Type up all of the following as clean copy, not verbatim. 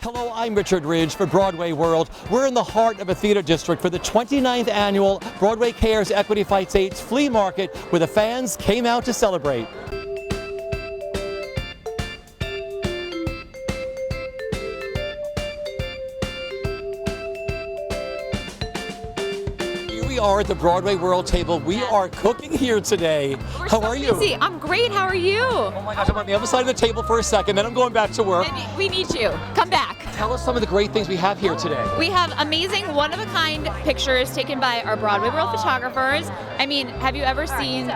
Hello, I'm Richard Ridge for Broadway World. We're in the heart of a theater district for the 29th annual Broadway Cares Equity Fights AIDS Flea Market, where the fans came out to celebrate. We are at the Broadway World table. We are cooking here today. How are you? Busy. I'm great. How are you? Oh my gosh, I'm on the other side of the table for a second, then I'm going back to work. We need you. Come back. Tell us some of the great things we have here today. We have amazing one-of-a-kind pictures taken by our Broadway World photographers. I mean, have you ever seen,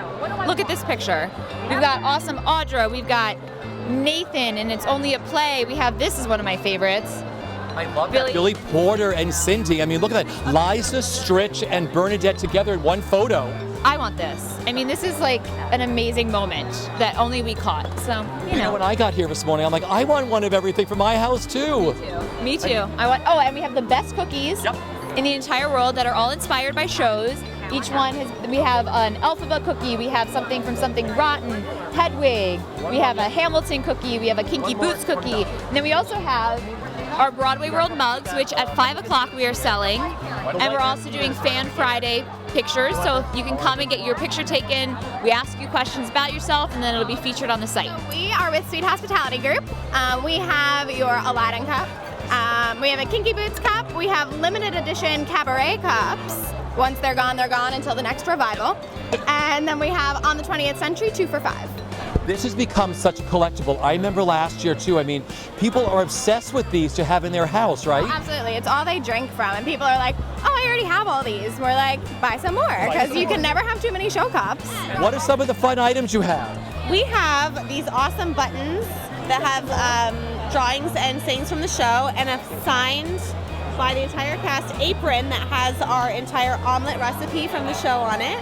look at this picture. We've got awesome Audra. We've got Nathan, and It's Only a Play. We have, this is one of my favorites. I love that. Billy Porter and Cindy. I mean, look at that. Liza, Stritch, and Bernadette together in one photo. I want this. I mean, this is like an amazing moment that only we caught. So, you know. When I got here this morning, I'm like, I want one of everything for my house too. Me too. And we have the best cookies in the entire world that are all inspired by shows. Each one we have an alphabet cookie, we have something from Something Rotten, Hedwig, we have a Hamilton cookie, we have a Kinky Boots cookie, and then we also have our Broadway World mugs, which at 5 o'clock we are selling, and we're also doing Fan Friday pictures, so you can come and get your picture taken. We ask you questions about yourself, and then it'll be featured on the site. We are with Sweet Hospitality Group. We have your Aladdin cup. We have a Kinky Boots cup. We have limited edition cabaret cups. Once they're gone until the next revival. And then we have On the 20th Century, 2 for $5. This has become such a collectible. I remember last year too. I mean, people are obsessed with these to have in their house, right? Absolutely. It's all they drink from. And people are like, oh, I already have all these. We're like, buy some more, because you can never have too many show cups. What are some of the fun items you have? We have these awesome buttons that have drawings and sayings from the show, and a signed by the entire cast apron that has our entire omelet recipe from the show on it.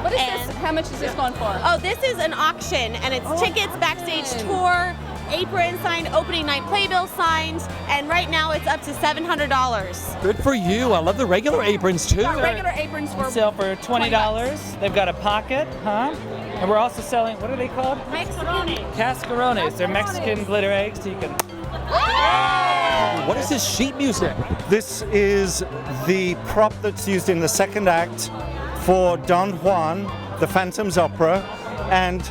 What is this? How much is this going for? Oh, this is an auction, and it's tickets, backstage tour, apron signed, opening night playbill signed, and right now it's up to $700. Good for you. I love the regular aprons too. Regular aprons for sell for $20. They've got a pocket, And we're also selling, what are they called? Cascarones. They're Mexican glitter eggs, so you can... What is this sheet music? This is the prop that's used in the second act for Don Juan, the Phantom's Opera, and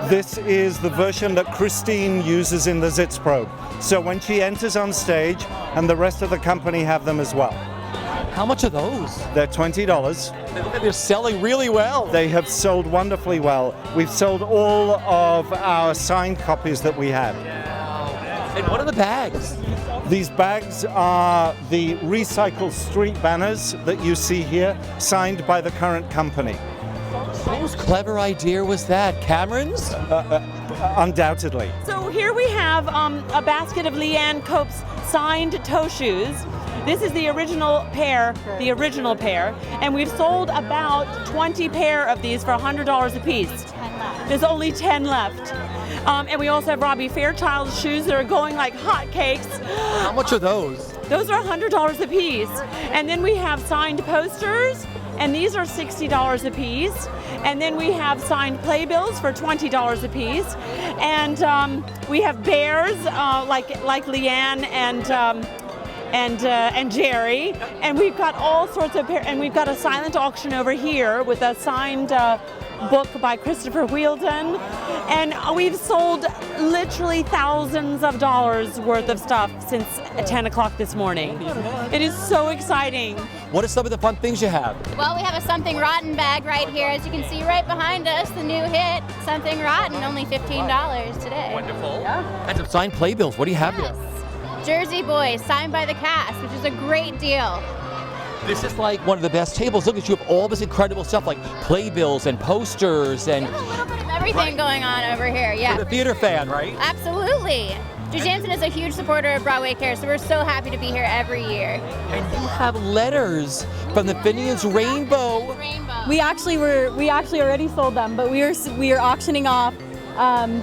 this is the version that Christine uses in the Sitzprobe. So when she enters on stage, and the rest of the company have them as well. How much are those? They're $20. They're selling really well. They have sold wonderfully well. We've sold all of our signed copies that we had. And what are the bags? These bags are the recycled street banners that you see here, signed by the current company. Whose clever idea was that? Cameron's? Undoubtedly. So here we have a basket of Leanne Cope's signed toe shoes. This is the original pair, and we've sold about 20 pair of these for $100 a piece. There's only 10 left. And we also have Robbie Fairchild's shoes that are going like hotcakes. How much are those? Those are $100 a piece. And then we have signed posters, and these are $60 a piece. And then we have signed playbills for $20 a piece. And we have bears like Leanne and Jerry. And we've got all sorts of and we've got a silent auction over here with a signed book by Christopher Wheeldon. And we've sold literally thousands of dollars worth of stuff since 10 o'clock this morning. It is so exciting. What are some of the fun things you have? Well, we have a Something Rotten bag right here. As you can see right behind us, the new hit, Something Rotten, only $15 today. Wonderful. Yeah. And some signed playbills. What do you have here? Jersey Boys, signed by the cast, which is a great deal. This is like one of the best tables. Look at you have all this incredible stuff like playbills and posters and... There's a little bit of everything going on over here, yeah. For the theater fan, right? Absolutely. Drew Jansen is a huge supporter of Broadway Cares, so we're so happy to be here every year. And you have letters from the Finian's Rainbow. We actually already sold them, but we are auctioning off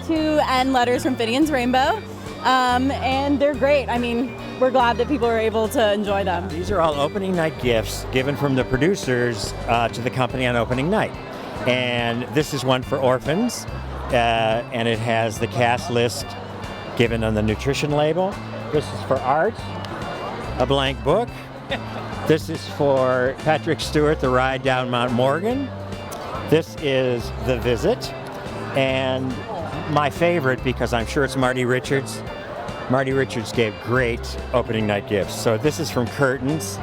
2 end letters from Finian's Rainbow. And they're great. I mean, we're glad that people are able to enjoy them. These are all opening night gifts given from the producers to the company on opening night. And this is one for orphans, and it has the cast list given on the nutrition label. This is for art, a blank book. This is for Patrick Stewart, The Ride Down Mount Morgan. This is The Visit. And my favorite, because I'm sure it's Marty Richards. Marty Richards gave great opening night gifts. So this is from Curtains.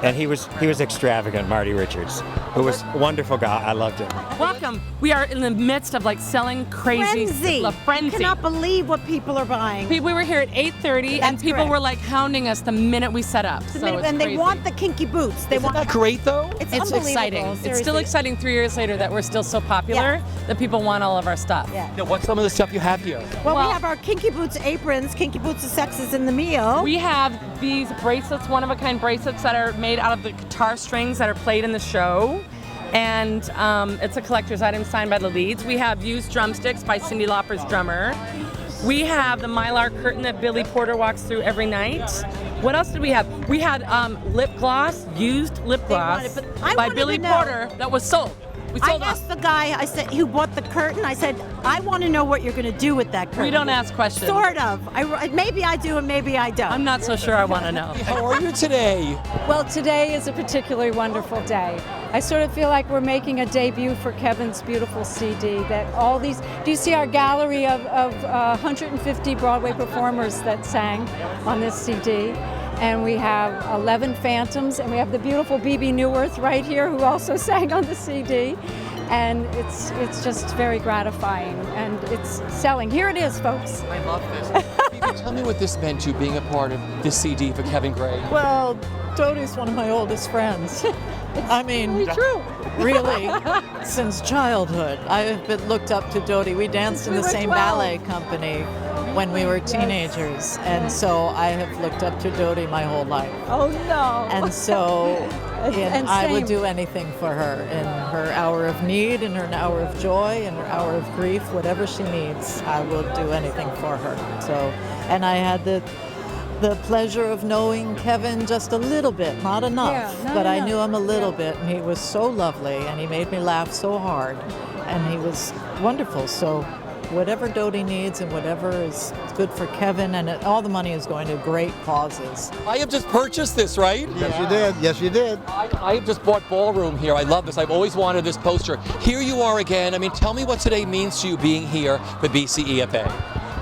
And he was extravagant, Marty Richards, who was a wonderful guy. I loved him. Welcome. We are in the midst of like selling crazy frenzy. I cannot believe what people are buying. We were here at 8:30 and people were like hounding us the minute we set up. And they want the kinky boots. Isn't that great though? It's exciting. Seriously. It's still exciting 3 years later that we're still so popular that people want all of our stuff. Yeah. Now, what's some of the stuff you have here? Well, we have our kinky boots aprons, kinky boots of sex is in the meal. We have these bracelets, one-of-a-kind bracelets that are made out of the guitar strings that are played in the show. And it's a collector's item signed by the leads. We have used drumsticks by Cyndi Lauper's drummer. We have the Mylar curtain that Billy Porter walks through every night. What else did we have? We had lip gloss, used lip gloss by Billy Porter that was sold. I asked the guy, I said, who bought the curtain, I said, I want to know what you're going to do with that curtain. We don't ask questions. Sort of. Maybe I do and maybe I don't. I'm not so sure I want to know. How are you today? Well, today is a particularly wonderful day. I sort of feel like we're making a debut for Kevin's beautiful CD. That all these, do you see our gallery of 150 Broadway performers that sang on this CD? And we have 11 Phantoms, and we have the beautiful B.B. Newirth right here, who also sang on the CD. And it's just very gratifying, and it's selling. Here it is, folks. I love this. Phoebe, tell me what this meant to you being a part of this CD for Kevin Gray. Well, Dodie's one of my oldest friends. I mean, true. Really, since childhood, I have been looked up to Dodie. We danced in the same ballet company when we were teenagers, and so I have looked up to Dodie my whole life. Oh no! And so, and I would do anything for her in her hour of need, in her hour of joy, in her hour of grief, whatever she needs. I will do anything for her. So, and I had the pleasure of knowing Kevin just a little bit, not enough, but I knew him a little bit, and he was so lovely, and he made me laugh so hard, and he was wonderful. So whatever Dodie needs and whatever is good for Kevin, and all the money is going to great causes. I have just purchased this, right? Yes, you did. Yes, you did. I have just bought Ballroom here. I love this. I've always wanted this poster. Here you are again. I mean, tell me what today means to you being here for BCEFA.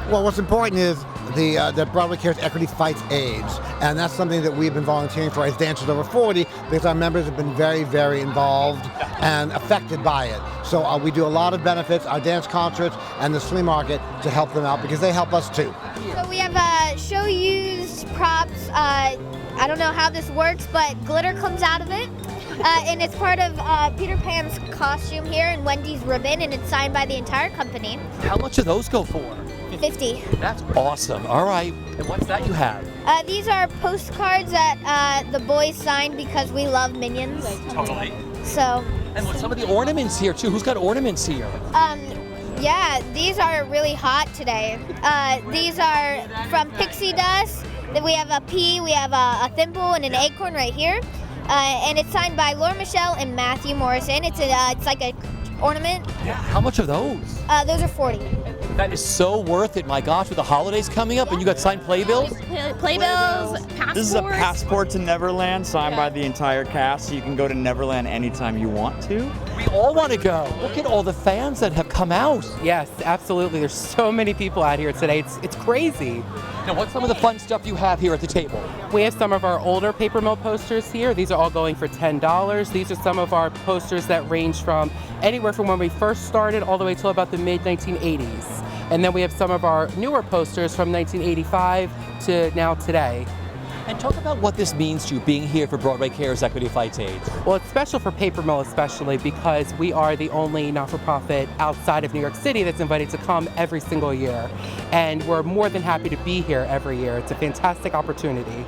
Well, what's important is the Broadway Cares Equity Fights AIDS, and that's something that we've been volunteering for as Dancers Over 40 because our members have been very, very involved and affected by it. So we do a lot of benefits, our dance concerts and the flea market to help them out because they help us too. So we have show used props. I don't know how this works, but glitter comes out of it. And it's part of Peter Pan's costume here and Wendy's ribbon, and it's signed by the entire company. How much do those go for? 50. That's awesome. All right. And what's that you have? These are postcards that the boys signed because we love Minions. Totally. So. And what's some of the ornaments here too? Who's got ornaments here? Yeah, these are really hot today. These are from Pixie Dust. Then we have a pea, we have a thimble, and an acorn right here. And it's signed by Laura Michelle and Matthew Morrison. It's like a ornament. Yeah. How much are those? Those are 40. That is so worth it, my gosh, with the holidays coming up and you got signed playbills? Playbills, passports. This is a passport to Neverland signed by the entire cast, so you can go to Neverland anytime you want to. We all want to go. Look at all the fans that have come out. Yes, absolutely. There's so many people out here today. It's crazy. Now, what's some of the fun stuff you have here at the table? We have some of our older paper mill posters here. These are all going for $10. These are some of our posters that range from anywhere from when we first started all the way till about the mid-1980s. And then we have some of our newer posters from 1985 to now today. And talk about what this means to you being here for Broadway Cares Equity Fights AIDS. Well, it's special for Paper Mill especially because we are the only not-for-profit outside of New York City that's invited to come every single year. And we're more than happy to be here every year. It's a fantastic opportunity.